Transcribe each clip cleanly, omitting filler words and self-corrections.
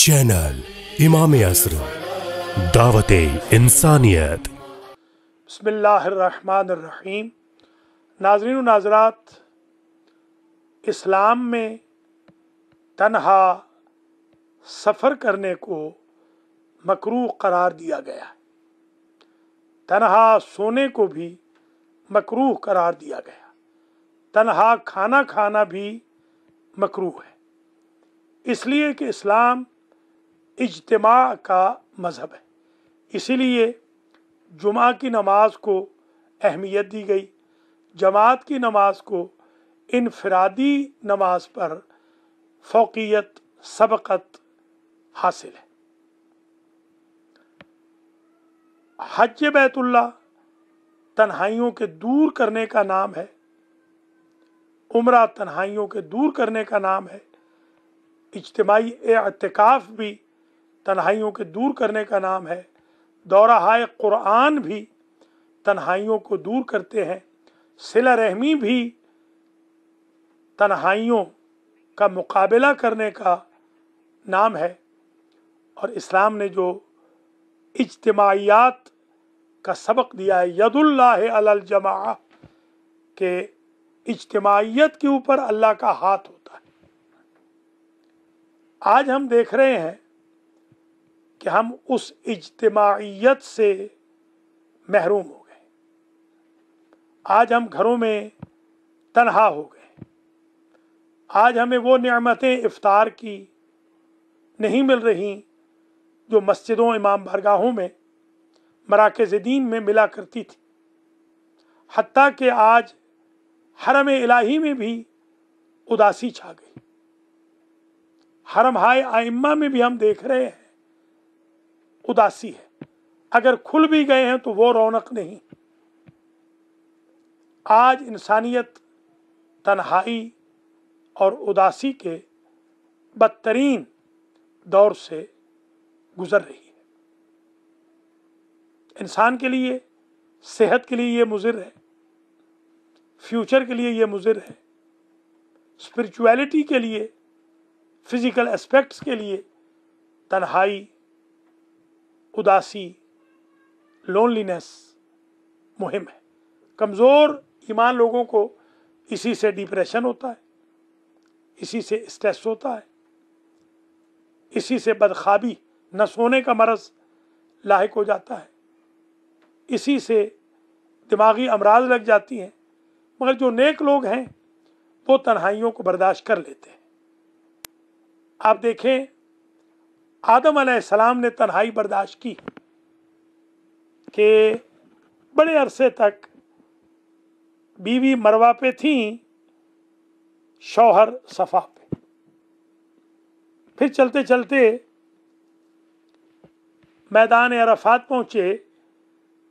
Channel امام عصر دعوت انسانیت۔ بسم اللہ الرحمن الرحیم۔ ناظرین و ناظرات، اسلام میں تنہا سفر کرنے کو مکروہ قرار دیا گیا ہے، تنہا سونے کو بھی مکروہ قرار دیا گیا، تنہا کھانا کھانا بھی مکروہ ہے، اس لیے کہ اسلام اجتماع کا مذہب ہے۔ اسی لیے جمعہ کی نماز کو اہمیت دی گئی، جماعت کی نماز کو انفرادی نماز پر فوقیت سبقت حاصل ہے۔ حج بیت اللہ تنہائیوں کے دور کرنے کا نام ہے، عمرہ تنہائیوں کے دور کرنے کا نام ہے، اجتماعی اعتکاف بھی تنہائیوں کے دور کرنے کا نام ہے، دورہ ہائے قرآن بھی تنہائیوں کو دور کرتے ہیں، صلہ رحمی بھی تنہائیوں کا مقابلہ کرنے کا نام ہے۔ اور اسلام نے جو اجتماعیات کا سبق دیا ہے، ید اللہ علی الجماع، کہ اجتماعیت کے اوپر اللہ کا ہاتھ ہوتا ہے۔ آج ہم دیکھ رہے ہیں کہ ہم اس اجتماعیت سے محروم ہو گئے، آج ہم گھروں میں تنہا ہو گئے، آج ہمیں وہ نعمتیں افطار کی نہیں مل رہی جو مسجدوں امام بارگاہوں میں مراکز دین میں ملا کرتی تھی، حتیٰ کہ آج حرم الہی میں بھی اداسی چھا گئی، حرم ہائے ائمہ میں بھی ہم دیکھ رہے ہیں اداسی ہے، اگر کھل بھی گئے ہیں تو وہ رونق نہیں۔ آج انسانیت تنہائی اور اداسی کے بدترین دور سے گزر رہی ہے۔ انسان کے لیے، صحت کے لیے یہ مضر ہے، فیوچر کے لیے یہ مضر ہے، اسپرچویلٹی کے لیے، فزیکل اسپیکٹس کے لیے تنہائی، اداسی، لونلینس مہم ہے۔ کمزور ایمان لوگوں کو اسی سے ڈپریشن ہوتا ہے، اسی سے اسٹریس ہوتا ہے، اسی سے بدخوابی، نہ سونے کا مرض لاحق ہو جاتا ہے، اسی سے دماغی امراض لگ جاتی ہیں۔ مگر جو نیک لوگ ہیں وہ تنہائیوں کو برداشت کر لیتے ہیں۔ آپ دیکھیں، آدم علیہ السلام نے تنہائی برداشت کی کہ بڑے عرصے تک بیوی مروہ پہ تھیں، شوہر صفا پہ، پھر چلتے چلتے میدان عرفات پہنچے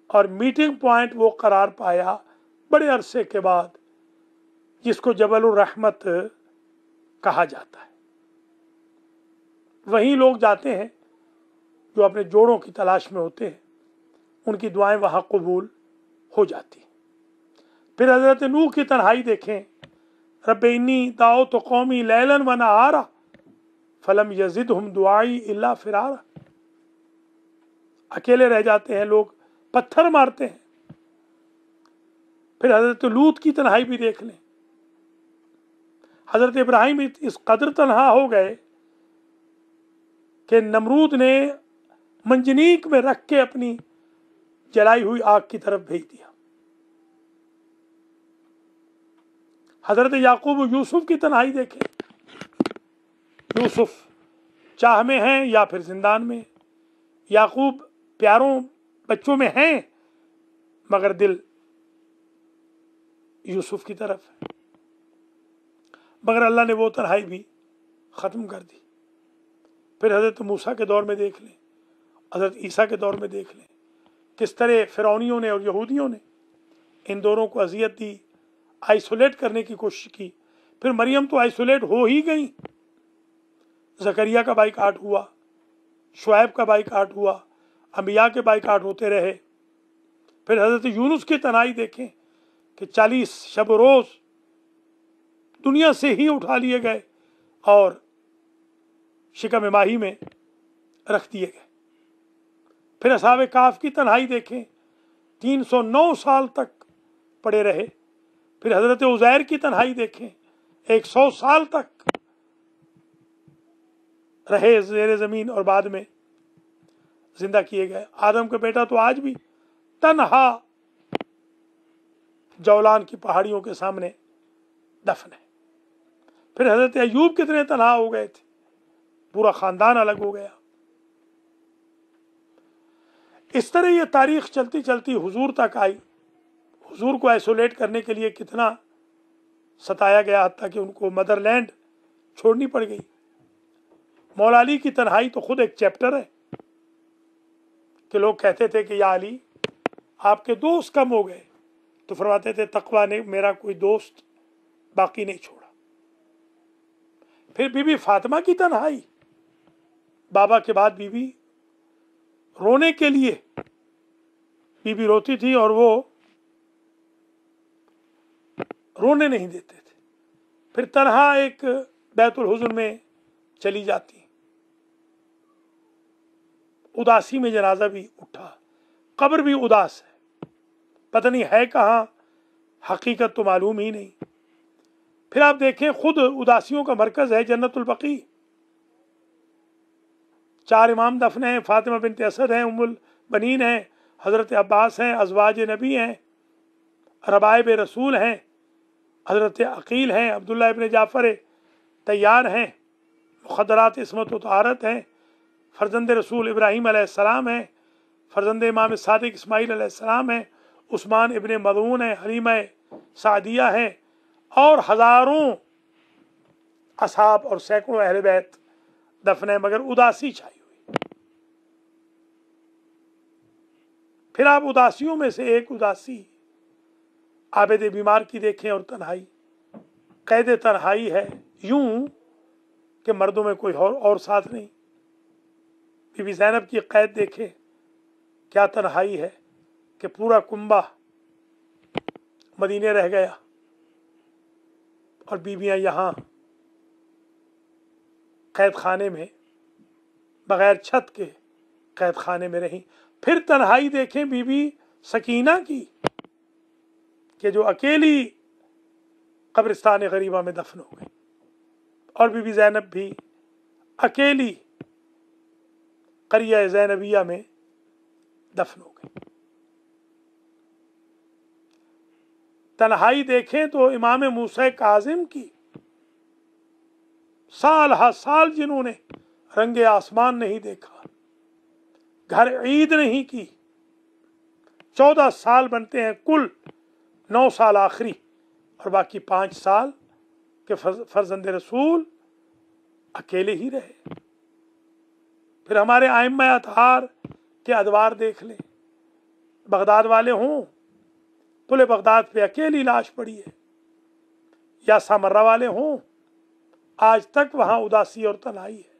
اور میٹنگ پوائنٹ وہ قرار پایا بڑے عرصے کے بعد، جس کو جبل الرحمت کہا جاتا ہے۔ وہیں لوگ جاتے ہیں جو اپنے جوڑوں کی تلاش میں ہوتے ہیں، ان کی دعائیں وہاں قبول ہو جاتی ہیں۔ پھر حضرت نوح کی تنہائی دیکھیں، رب انی دعوت قومی لیلا و نہارا فلم یزدہم دعائی الا فرارا۔ اکیلے رہ جاتے ہیں لوگ، پتھر مارتے ہیں۔ پھر حضرت لوط کی تنہائی بھی دیکھ لیں، حضرت ابراہیم اس قدر تنہا ہو گئے کہ نمرود نے منجنیق میں رکھ کے اپنی جلائی ہوئی آگ کی طرف بھیج دیا۔ حضرت یعقوب و یوسف کی تنہائی دیکھیں، یوسف چاہ میں ہیں یا پھر زندان میں، یعقوب پیاروں بچوں میں ہیں مگر دل یوسف کی طرف ہے۔ مگر اللہ نے وہ تنہائی بھی ختم کر دی۔ پھر حضرت موسیٰ کے دور میں دیکھ لیں، حضرت عیسیٰ کے دور میں دیکھ لیں، کس طرح فرعونیوں نے اور یہودیوں نے ان دونوں کو اذیت دی، آئسولیٹ کرنے کی کوشش کی۔ پھر مریم تو آئسولیٹ ہو ہی گئیں، زکریا کا بائیکاٹ ہوا، شعیب کا بائیکاٹ ہوا، انبیاء کے بائیکاٹ ہوتے رہے۔ پھر حضرت یونس کی تنہائی دیکھیں کہ 40 شب و روز دنیا سے ہی اٹھا لیے گئے اور شکم ماہی میں رکھ دیے گئے۔ پھر اصحاب کہف کی تنہائی دیکھیں، 309 سال تک پڑے رہے۔ پھر حضرت عزیر کی تنہائی دیکھیں، 100 سال تک رہے زیر زمین اور بعد میں زندہ کیے گئے۔ آدم کا بیٹا تو آج بھی تنہا جولان کی پہاڑیوں کے سامنے دفن ہے۔ پھر حضرت ایوب کتنے تنہا ہو گئے تھے، پورا خاندان الگ ہو گیا۔ اس طرح یہ تاریخ چلتی چلتی حضور تک آئی۔ حضور کو آئسولیٹ کرنے کے لیے کتنا ستایا گیا، حتیٰ کہ ان کو مدر لینڈ چھوڑنی پڑ گئی۔ مولا علی کی تنہائی تو خود ایک چیپٹر ہے کہ لوگ کہتے تھے کہ یا علی آپ کے دوست کم ہو گئے، تو فرماتے تھے تقویٰ نے میرا کوئی دوست باقی نہیں چھوڑا۔ پھر بی بی فاطمہ کی تنہائی، بابا کے بعد بی بی رونے کے لیے بی بی روتی تھی اور وہ رونے نہیں دیتے تھے۔ پھر تنہا ایک بیت الحزن میں چلی جاتی، اداسی میں جنازہ بھی اٹھا، قبر بھی اداس ہے، پتہ نہیں ہے کہاں، حقیقت تو معلوم ہی نہیں۔ پھر آپ دیکھیں خود اداسیوں کا مرکز ہے جنت البقیع، 4 امام دفن ہیں، فاطمہ بنت اسد ہیں، ام البنین ہیں، حضرت عباس ہیں، ازواج نبی ہیں، ربائب رسول ہیں، حضرت عقیل ہیں، عبداللہ ابن جعفر طیار ہیں، مخدرات عصمت و طہارت ہیں، فرزند رسول ابراہیم علیہ السلام ہیں، فرزند امام صادق اسماعیل علیہ السلام ہیں، عثمان ابن مظعون ہیں، حلیمہ سعدیہ ہیں، اور ہزاروں اصحاب اور سینکڑوں اہل بیت دفن ہیں، مگر اداسی چھائی ہوئی۔ پھر آپ اداسیوں میں سے ایک اداسی عابد بیمار کی دیکھیں، اور تنہائی، قید تنہائی ہے، یوں کہ مردوں میں کوئی اور ساتھ نہیں۔ بی بی زینب کی قید دیکھیں، کیا تنہائی ہے کہ پورا کنبہ مدینے رہ گیا اور بیویاں یہاں قید خانے میں بغیر چھت کے قید خانے میں رہیں۔ پھر تنہائی دیکھیں بی بی سکینہ کی کہ جو اکیلی قبرستان غریبہ میں دفن ہو گئی، اور بی بی زینب بھی اکیلی قریہ زینبیہ میں دفن ہو گئی۔ تنہائی دیکھیں تو امام موسیٰ کاظم کی، سال ہر سال جنہوں نے رنگ آسمان نہیں دیکھا، گھر عید نہیں کی، 14 سال بنتے ہیں کل، 9 سال آخری اور باقی 5 سال کے فرزند رسول اکیلے ہی رہے۔ پھر ہمارے ائمہ اطہار کے ادوار دیکھ لیں، بغداد والے ہوں، پل بغداد پہ اکیلی لاش پڑی ہے، یا سامرہ والے ہوں، آج تک وہاں اداسی اور تنہائی ہے۔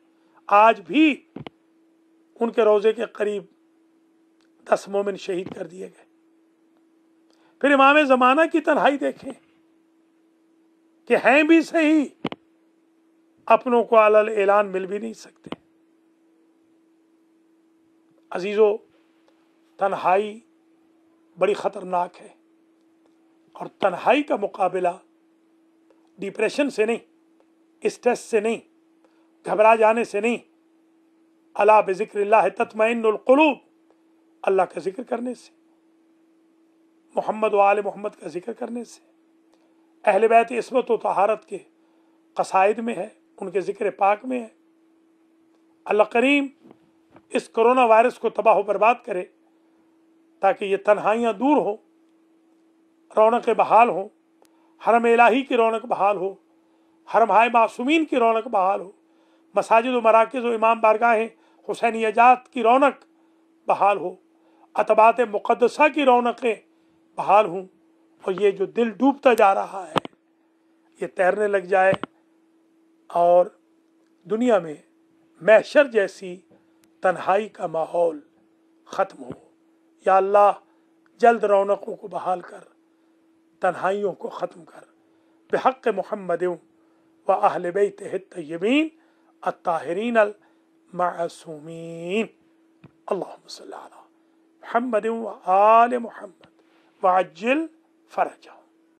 آج بھی ان کے روضے کے قریب 10 مومن شہید کر دیے گئے۔ پھر امام زمانہ کی تنہائی دیکھیں کہ ہیں بھی صحیح، اپنوں کو علل اعلان مل بھی نہیں سکتے۔ عزیزو، تنہائی بڑی خطرناک ہے، اور تنہائی کا مقابلہ ڈپریشن سے نہیں، اسٹریس سے نہیں، گھبرا جانے سے نہیں، الا بذکر اللہ تطمئن القلوب، اللہ کا ذکر کرنے سے، محمد و آل محمد کا ذکر کرنے سے، اہل بیت عصمت و طہارت کے قصائد میں ہے، ان کے ذکر پاک میں ہے۔ اللہ کریم اس کرونا وائرس کو تباہ و برباد کرے تاکہ یہ تنہائیاں دور ہوں، رونقیں بحال ہوں، حرم الہی کی رونق بحال ہو، حرم ہائے معصومین کی رونق بحال ہو، مساجد و مراکز و امام بارگاہیں حسینیہ جات کی رونق بحال ہو، اتباعات مقدسہ کی رونقیں بحال ہوں، اور یہ جو دل ڈوبتا جا رہا ہے یہ تیرنے لگ جائے، اور دنیا میں محشر جیسی تنہائی کا ماحول ختم ہو۔ یا اللہ جلد رونقوں کو بحال کر، تنہائیوں کو ختم کر، بحق محمد و اہل بیتہ الطیبین الطاہرین معصومین۔ اللہم صلی علی محمد و آل محمد وعجل فرجہ۔